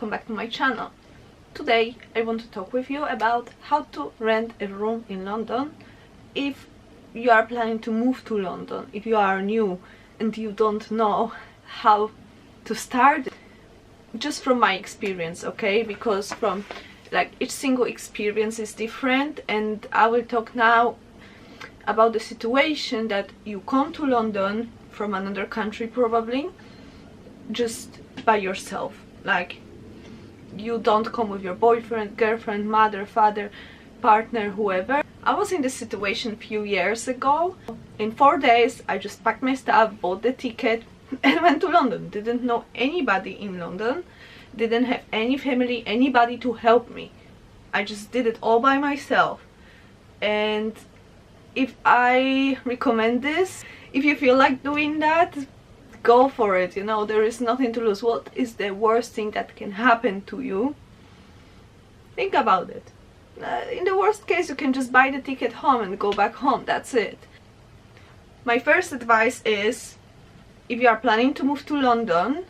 welcome back to my channel. Today I want to talk with you about how to rent a room in London if you are planning to move to London, if you are new and you don't know how to start. Just from my experience, okay, because from each single experience is different, and I will talk now about the situation that you come to London from another country probably just by yourself. Like, you don't come with your boyfriend, girlfriend, mother, father, partner, whoever. I was in this situation a few years ago. In 4 days I just packed my stuff, bought the ticket and went to London. Didn't know anybody in London, didn't have any family, anybody to help me. I just did it all by myself. And if I recommend this, if you feel like doing that, go for it. You know, there is nothing to lose. What is the worst thing that can happen to you? Think about it. In the worst case, you can just buy the ticket home and go back home. That's it. My first advice is, if you are planning to move to London,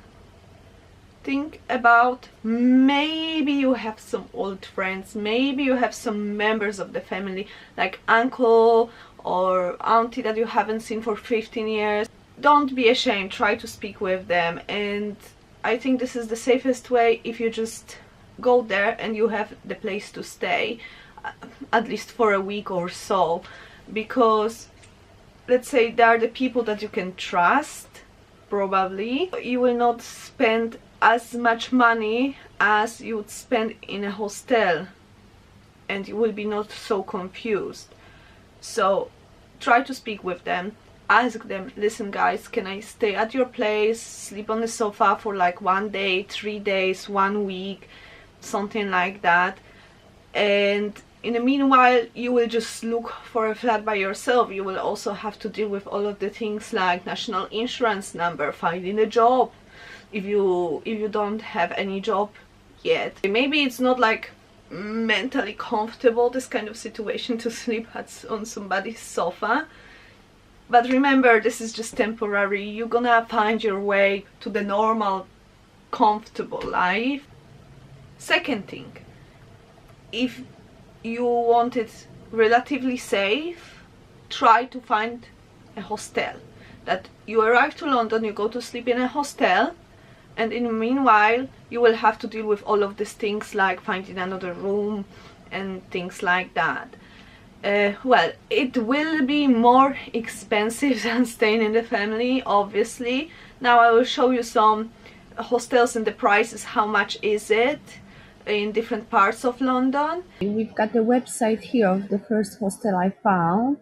think about, maybe you have some old friends, maybe you have some members of the family, like uncle or auntie that you haven't seen for 15 years. Don't be ashamed, try to speak with them. And I think this is the safest way, if you just go there and you have the place to stay, at least for a week or so, because let's say they are the people that you can trust. Probably you will not spend as much money as you would spend in a hostel, and you will be not so confused. So try to speak with them, ask them, listen guys, can I stay at your place, sleep on the sofa for like 1 day, 3 days, 1 week, something like that. And in the meanwhile, you will just look for a flat by yourself. You will also have to deal with all of the things like national insurance number, finding a job if you don't have any job yet. Maybe it's not like mentally comfortable, this kind of situation, to sleep on somebody's sofa, but remember, this is just temporary. You're gonna find your way to the normal comfortable life. Second thing, if you want it relatively safe, try to find a hostel. That you arrive to London, you go to sleep in a hostel, and in the meanwhile you will have to deal with all of these things like finding another room and things like that. Well, it will be more expensive than staying in the family, obviously. Now I will show you some hostels and the prices, how much is it in different parts of London. We've got the website here of the first hostel I found,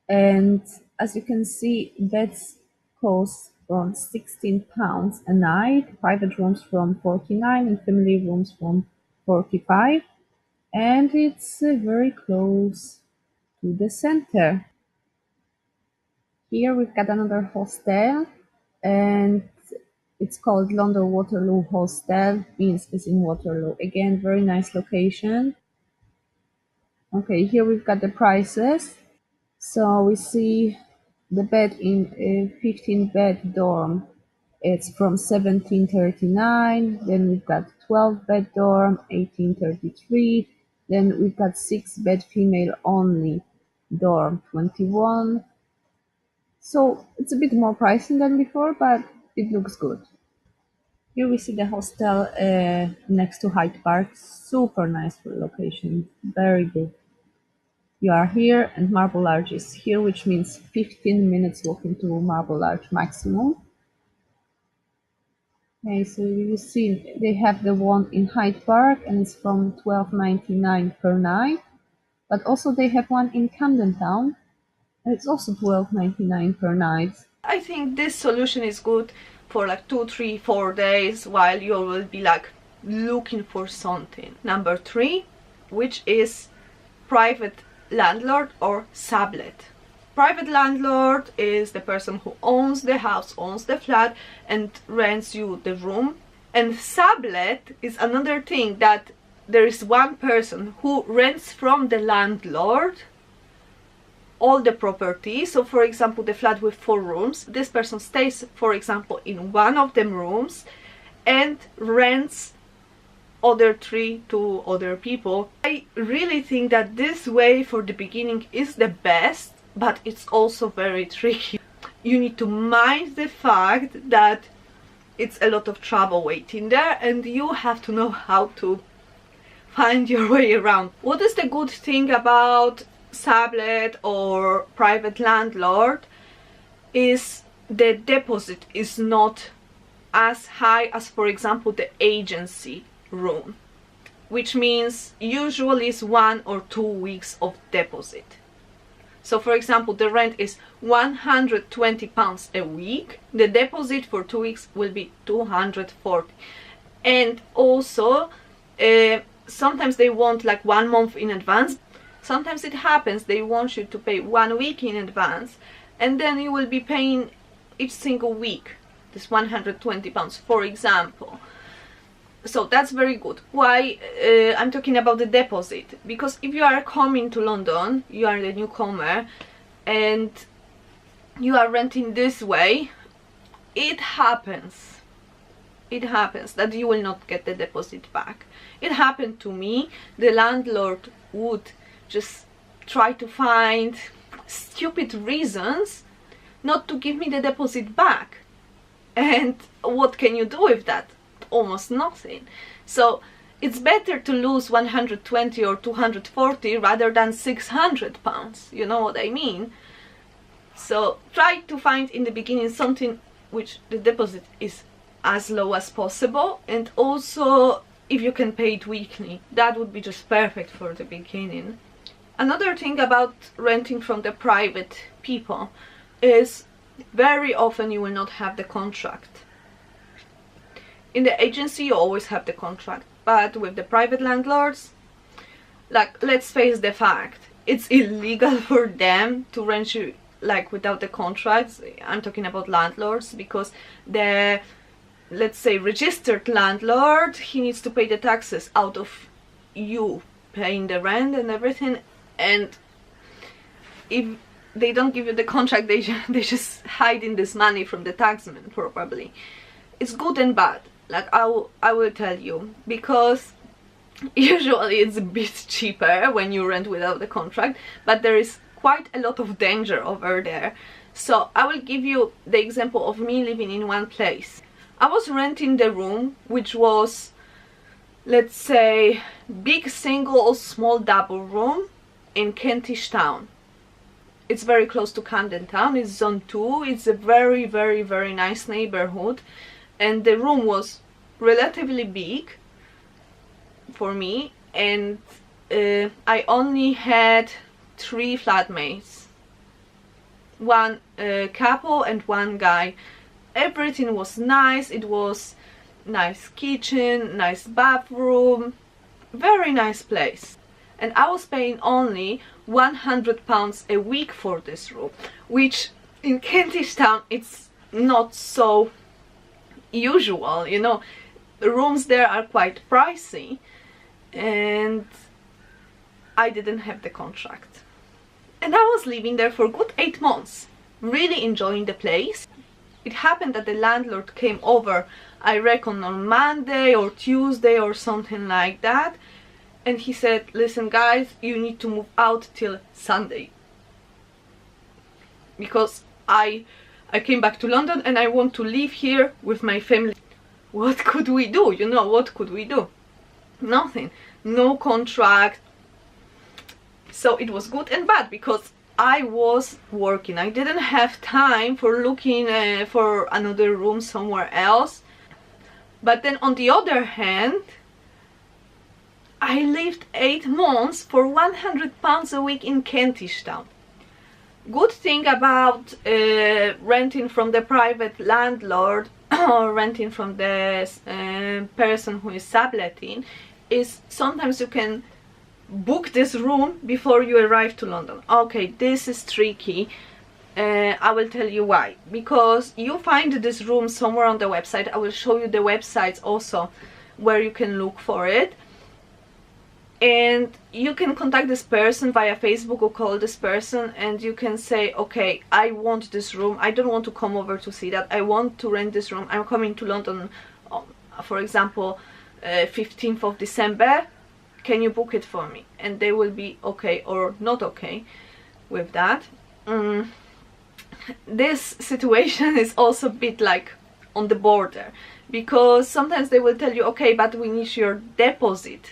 and as you can see, beds cost from £16 a night, private rooms from 49 and family rooms from 45, and it's very close to the center. Here we've got another hostel, and it's called London Waterloo Hostel, means it's in Waterloo. Again, very nice location. Okay, here we've got the prices. So we see the bed in a 15-bed dorm. It's from 1739. Then we've got 12-bed dorm, 1833. Then we've got 6-bed female only dorm, 21. So it's a bit more pricey than before, but it looks good. Here we see the hostel next to Hyde Park. Super nice location, very good. You are here and Marble Arch is here, which means 15 minutes walking to Marble Arch maximum. Okay, so you see they have the one in Hyde Park and it's from £12.99 per night. But also they have one in Camden Town and it's also £12.99 per night. I think this solution is good for like 2, 3, 4 days while you will be like looking for something. Number 3, which is private landlord or sublet. Private landlord is the person who owns the house, owns the flat and rents you the room. And sublet is another thing, that there is one person who rents from the landlord all the property. So for example, the flat with 4 rooms, this person stays, for example, in one of them rooms and rents other 3 to other people. I really think that this way for the beginning is the best, but it's also very tricky. You need to mind the fact that it's a lot of trouble waiting there, and you have to know how to find your way around. What is the good thing about sublet or private landlord is the deposit is not as high as, for example, the agency room, which means usually is 1 or 2 weeks of deposit. So for example, the rent is £120 a week, the deposit for 2 weeks will be 240. And also sometimes they want like 1 month in advance. Sometimes it happens they want you to pay 1 week in advance, and then you will be paying each single week this £120, for example. So that's very good. Why I'm talking about the deposit? Because if you are coming to London, you are the newcomer, and you are renting this way, it happens that you will not get the deposit back. It happened to me. The landlord would just try to find stupid reasons not to give me the deposit back. And what can you do with that? Almost nothing. So it's better to lose 120 or 240 rather than £600. You know what I mean? So try to find in the beginning something which the deposit is as low as possible, and also if you can pay it weekly, that would be just perfect for the beginning. Another thing about renting from the private people is very often you will not have the contract. In the agency you always have the contract, but with the private landlords, like, let's face the fact, it's illegal for them to rent you like without the contracts. I'm talking about landlords, because the, let's say, registered landlord, he needs to pay the taxes out of you paying the rent and everything, and if they don't give you the contract, they just hiding this money from the taxman probably. It's good and bad, like I will tell you, because usually it's a bit cheaper when you rent without the contract, but there is quite a lot of danger over there. So I will give you the example of me living in one place. I was renting the room, which was, let's say, big single or small double room in Kentish Town. It's very close to Camden Town, it's zone 2, it's a very, very, very nice neighborhood, and the room was relatively big for me, and I only had 3 flatmates, 1 couple and 1 guy. Everything was nice, it was nice kitchen, nice bathroom, very nice place. And I was paying only £100 a week for this room, which in Kentish Town it's not so usual, you know. Rooms there are quite pricey, and I didn't have the contract. And I was living there for a good 8 months, really enjoying the place. It happened that the landlord came over, I reckon on Monday or Tuesday or something like that, and he said, listen guys, you need to move out till Sunday, because I came back to London and I want to live here with my family. What could we do? You know, what could we do? Nothing. No contract. So it was good and bad, because I was working. I didn't have time for looking for another room somewhere else. But then on the other hand, I lived 8 months for £100 a week in Kentish Town. Good thing about renting from the private landlord or renting from the person who is subletting is sometimes you can book this room before you arrive to London. Okay, this is tricky. I will tell you why. Because you find this room somewhere on the website. I will show you the websites also where you can look for it. And you can contact this person via Facebook or call this person, and you can say, okay, I want this room, I don't want to come over to see that, I want to rent this room, I'm coming to London, for example, 15th of December, can you book it for me? And they will be okay or not okay with that. This situation is also a bit like on the border, because sometimes they will tell you, okay, but we need your deposit.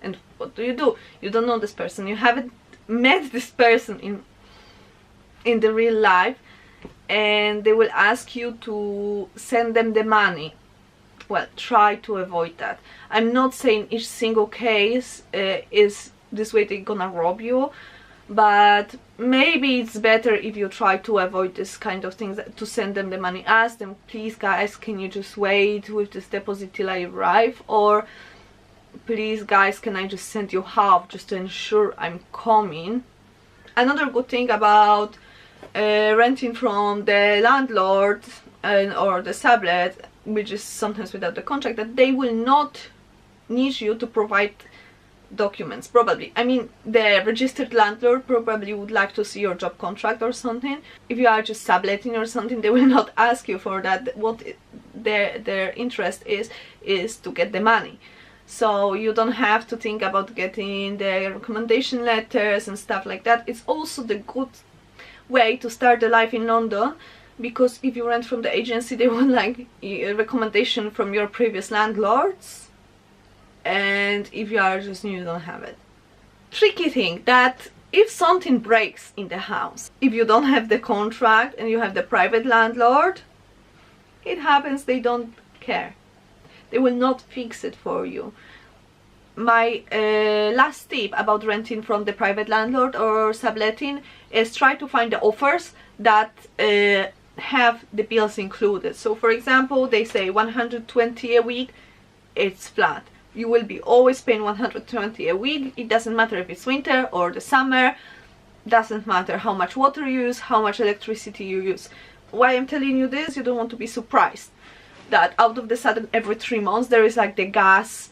And what do? You don't know this person, you haven't met this person in the real life, and they will ask you to send them the money. Well, try to avoid that. I'm not saying each single case is this way they're gonna rob you, but maybe it's better if you try to avoid this kind of things, to send them the money. Ask them, please guys, can you just wait with this deposit till I arrive, or please guys, can I just send you half just to ensure I'm coming. Another good thing about renting from the landlord or the sublet, which is sometimes without the contract, that they will not need you to provide documents, probably. I mean, the registered landlord probably would like to see your job contract or something. If you are just subletting or something, they will not ask you for that. What their interest is to get the money. So you don't have to think about getting the recommendation letters and stuff like that. It's also the good way to start the life in London, because if you rent from the agency, they want like a recommendation from your previous landlords, and if you are just new, you don't have it. Tricky thing, that if something breaks in the house, if you don't have the contract and you have the private landlord, it happens, they don't care. They will not fix it for you. My last tip about renting from the private landlord or subletting is try to find the offers that have the bills included. So for example, they say 120 a week, it's flat. You will be always paying 120 a week. It doesn't matter if it's winter or the summer, doesn't matter how much water you use, how much electricity you use. Why I'm telling you this, you don't want to be surprised that out of the sudden every 3 months there is like the gas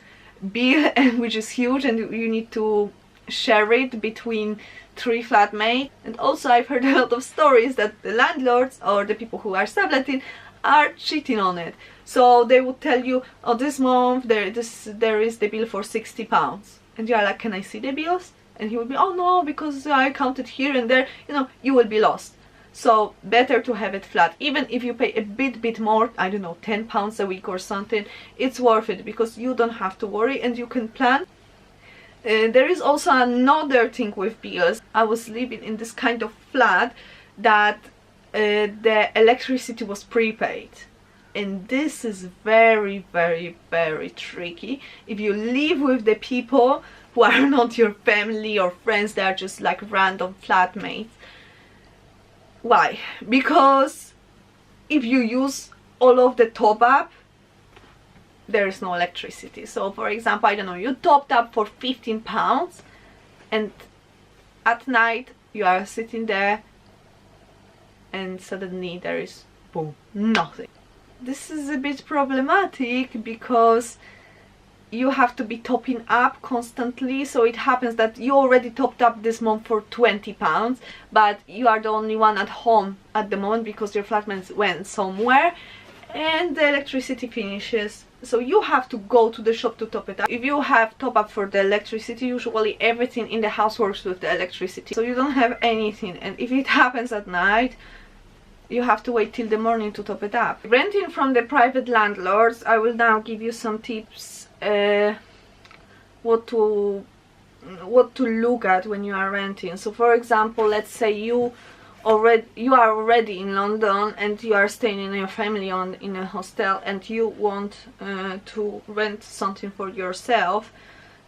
bill, and which is huge, and you need to share it between 3 flatmates. And also I've heard a lot of stories that the landlords or the people who are subletting are cheating on it. So they would tell you, oh, this month there is the bill for £60, and you are like, can I see the bills? And he will be, oh no, because I counted here and there, you know, you will be lost. So better to have it flat. Even if you pay a bit more, I don't know, £10 a week or something, it's worth it, because you don't have to worry and you can plan. There is also another thing with bills. I was living in this kind of flat that the electricity was prepaid, and this is very tricky if you live with the people who are not your family or friends. They are just like random flatmates. Why? Because if you use all of the top up, there is no electricity. So for example, I don't know, you topped up for £15, and at night you are sitting there and suddenly there is, boom, nothing. This is a bit problematic because you have to be topping up constantly. So it happens that you already topped up this month for £20, but you are the only one at home at the moment because your flatmates went somewhere and the electricity finishes. So you have to go to the shop to top it up. If you have top up for the electricity, usually everything in the house works with the electricity, so you don't have anything. And if it happens at night, you have to wait till the morning to top it up. Renting from the private landlords, I will now give you some tips what to look at when you are renting. So for example, let's say you are already in London and you are staying in your family in a hostel, and you want to rent something for yourself.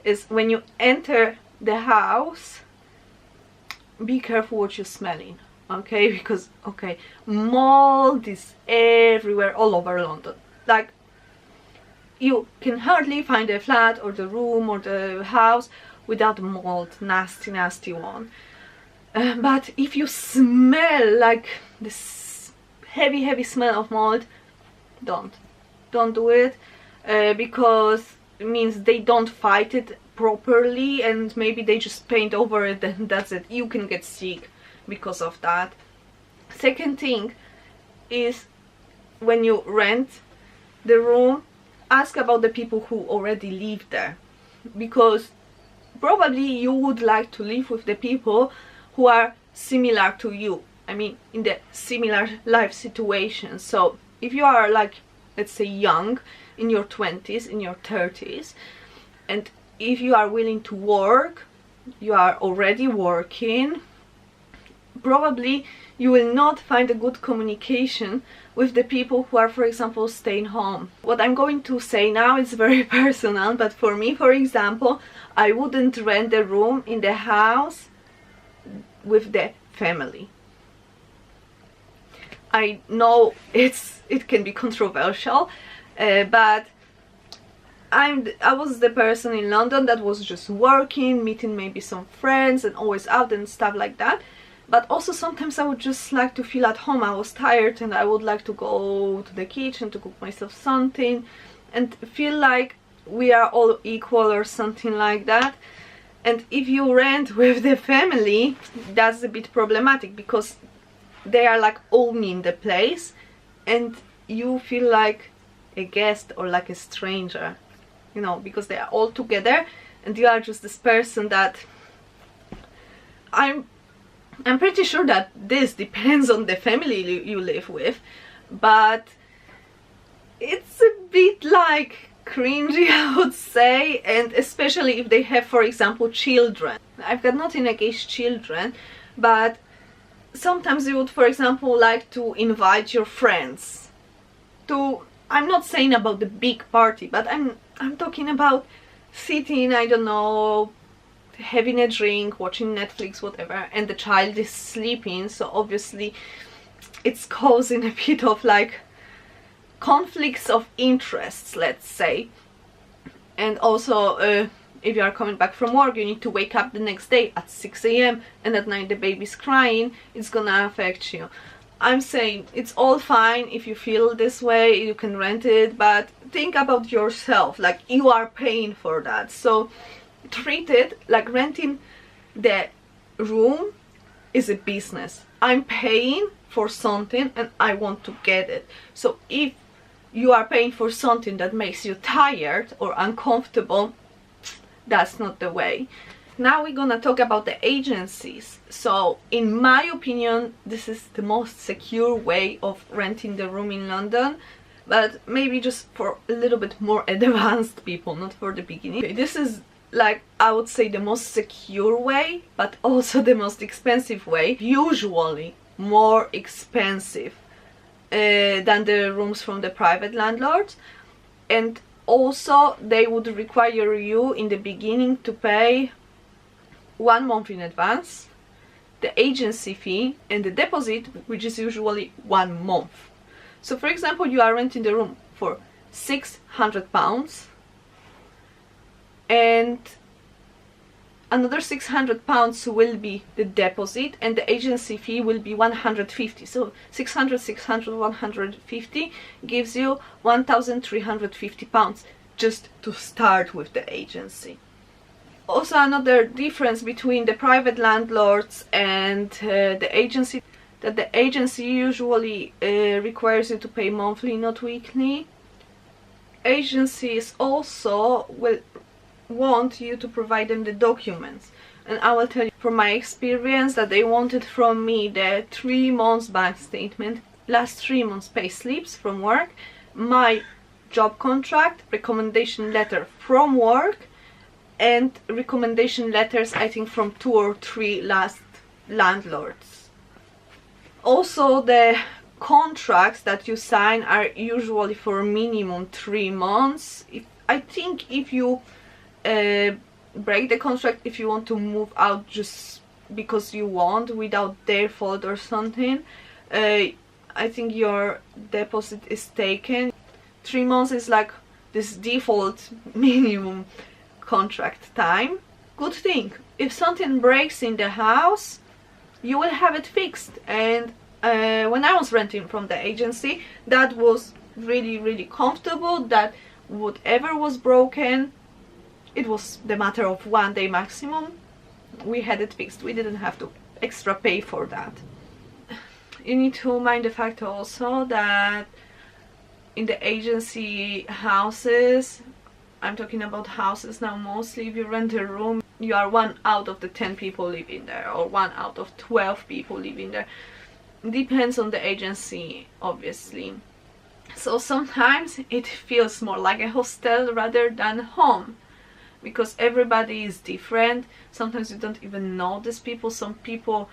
Is when you enter the house, be careful what you're smelling, okay? Because mold is everywhere, all over London. Like, you can hardly find a flat or the room or the house without mold, nasty one. But if you smell like this heavy smell of mold, don't do it, because it means they don't fight it properly, and maybe they just paint over it and that's it. You can get sick because of that. Second thing is, when you rent the room, ask about the people who already live there, because probably you would like to live with the people who are similar to you, I mean in the similar life situation. So if you are like, let's say, young, in your 20s, in your 30s, and if you are willing to work, you are already working, probably you will not find a good communication with the people who are, for example, staying home. What I'm going to say now is very personal, but for me, for example, I wouldn't rent a room in the house with the family. I know it can be controversial, but I was the person in London that was just working, meeting maybe some friends and always out and stuff like that. But also sometimes I would just like to feel at home. I was tired and I would like to go to the kitchen to cook myself something and feel like we are all equal or something like that. And if you rent with the family, that's a bit problematic, because they are like owning the place and you feel like a guest or like a stranger, you know, because they are all together and you are just this person that I'm pretty sure that this depends on the family you live with, but it's a bit like cringy, I would say, and especially if they have, for example, children. I've got nothing against children, but sometimes you would, for example, like to invite your friends to, I'm not saying about the big party, but I'm talking about sitting, I don't know, having a drink, watching Netflix, whatever, and the child is sleeping, so obviously it's causing a bit of like conflicts of interests, let's say. And also if you are coming back from work, you need to wake up the next day at 6 a.m. and at night the baby's crying, it's gonna affect you. I'm saying it's all fine if you feel this way, you can rent it, but think about yourself, like you are paying for that. So treat it like renting the room is a business. I'm paying for something and I want to get it. So if you are paying for something that makes you tired or uncomfortable, that's not the way. Now we're gonna talk about the agencies. So in my opinion, this is the most secure way of renting the room in London, but maybe just for a little bit more advanced people, not for the beginning. Okay, this is, like, I would say the most secure way, but also the most expensive way. Usually more expensive than the rooms from the private landlords, and also they would require you in the beginning to pay 1 month in advance, the agency fee and the deposit, which is usually 1 month. So for example, you are renting the room for £600 and another £600 will be the deposit and the agency fee will be 150. So 600, 150 gives you £1,350 just to start with the agency. Also, another difference between the private landlords and the agency, that the agency usually requires you to pay monthly, not weekly. Agencies also will want you to provide them the documents, and I will tell you from my experience that they wanted from me the 3 months bank statement, last 3 months pay slips from work, my job contract, recommendation letter from work, and recommendation letters I think from 2 or 3 last landlords. Also, the contracts that you sign are usually for minimum 3 months. I think if you break the contract, if you want to move out just because you want without their fault or something, I think your deposit is taken. 3 months is like this default minimum contract time. Good thing, if something breaks in the house, you will have it fixed. And when I was renting from the agency, that was really comfortable, that whatever was broken, it was the matter of 1 day maximum, we had it fixed. We didn't have to extra pay for that. You need to mind the fact also that in the agency houses, I'm talking about houses now mostly, if you rent a room, you are 1 out of the 10 people living there, or 1 out of 12 people living there. Depends on the agency, obviously. So sometimes it feels more like a hostel rather than home, because everybody is different. Sometimes you don't even know these people. Some people,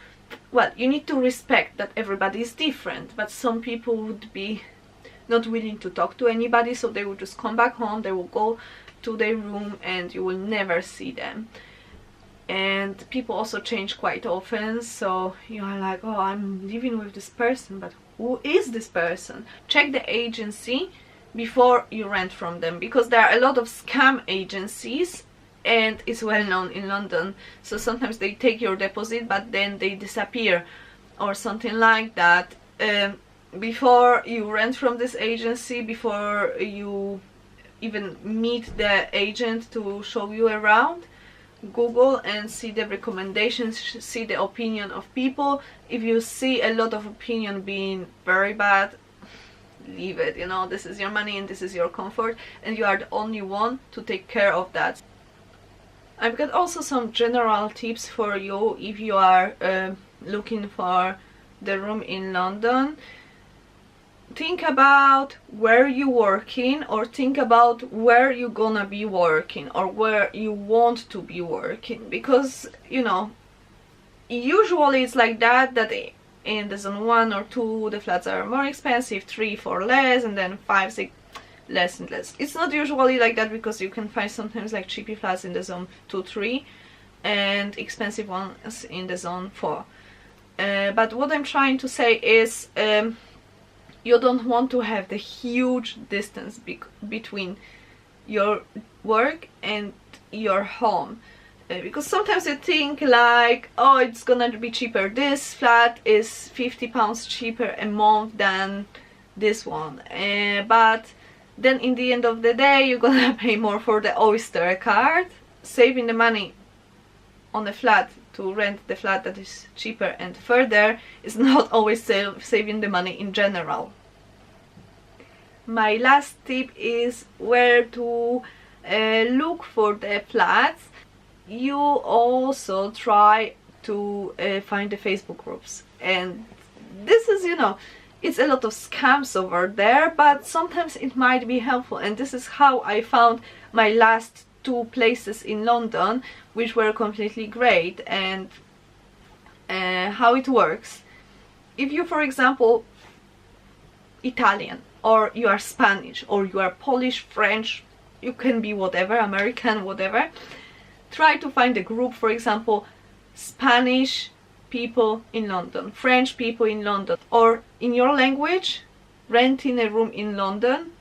well, you need to respect that everybody is different, but some people would be not willing to talk to anybody, so they will just come back home, they will go to their room, and you will never see them. And people also change quite often, so you are like, oh, I'm living with this person, but who is this person? Check the agency before you rent from them, because there are a lot of scam agencies, and it's well known in London. So sometimes they take your deposit but then they disappear or something like that. Before you rent from this agency, before you even meet the agent to show you around, Google and see the recommendations, see the opinion of people. If you see a lot of opinion being very bad, leave it. You know, this is your money and this is your comfort, and you are the only one to take care of that. I've got also some general tips for you if you are looking for the room in London. Think about where you're working, or think about where you're gonna be working, or where you want to be working, because you know, usually it's like that in the zone 1 or 2 the flats are more expensive, 3, 4 less, and then 5, 6 less and less. It's not usually like that, because you can find sometimes like cheapy flats in the zone 2, 3 and expensive ones in the zone 4. But what I'm trying to say is you don't want to have the huge distance between your work and your home, because sometimes you think like, oh, it's gonna be cheaper, this flat is £50 cheaper a month than this one, but then in the end of the day you're gonna pay more for the Oyster card. Saving the money on a flat to rent the flat that is cheaper and further is not always saving the money in general. My last tip is where to look for the flats. You also try to find the Facebook groups, and this is, you know, it's a lot of scams over there, but sometimes it might be helpful. And this is how I found my last 2 places in London, which were completely great. And how it works: if you, for example, Italian, or you are Spanish, or you are Polish, French, you can be whatever, American, whatever, try to find a group, for example, Spanish people in London, French people in London, or in your language, renting a room in London,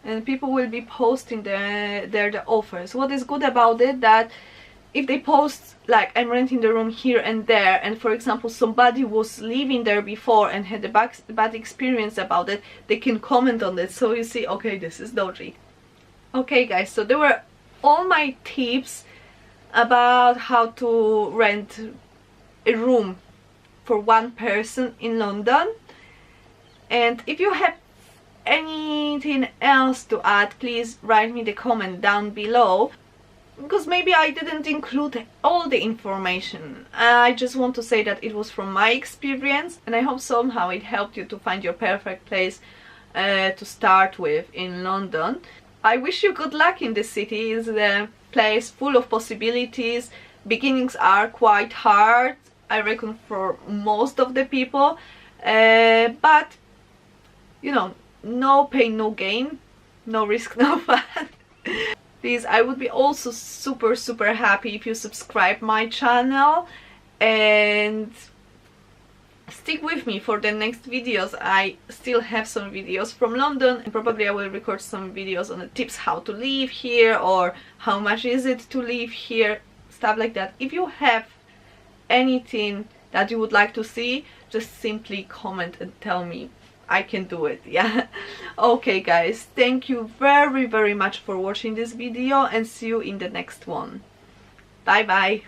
and people will be posting the offers. What is good about it, that if they post like, I'm renting the room here and there, and for example somebody was living there before and had a bad experience about it, they can comment on it, so you see, okay, this is dodgy. Okay guys, so there were all my tips about how to rent a room for 1 person in London. And if you have anything else to add, please write me the comment down below, because maybe I didn't include all the information. I just want to say that it was from my experience, and I hope somehow it helped you to find your perfect place to start with in London. I wish you good luck in this city. It's a place full of possibilities. Beginnings are quite hard, I reckon, for most of the people, but you know, no pain, no gain, no risk, no fun. Please, I would be also super happy if you subscribe my channel and stick with me for the next videos. I still have some videos from London, and probably I will record some videos on the tips how to live here, or how much is it to live here, stuff like that. If you have anything that you would like to see, just simply comment and tell me. I can do it, yeah. Okay guys, thank you very much for watching this video, and see you in the next one. Bye bye.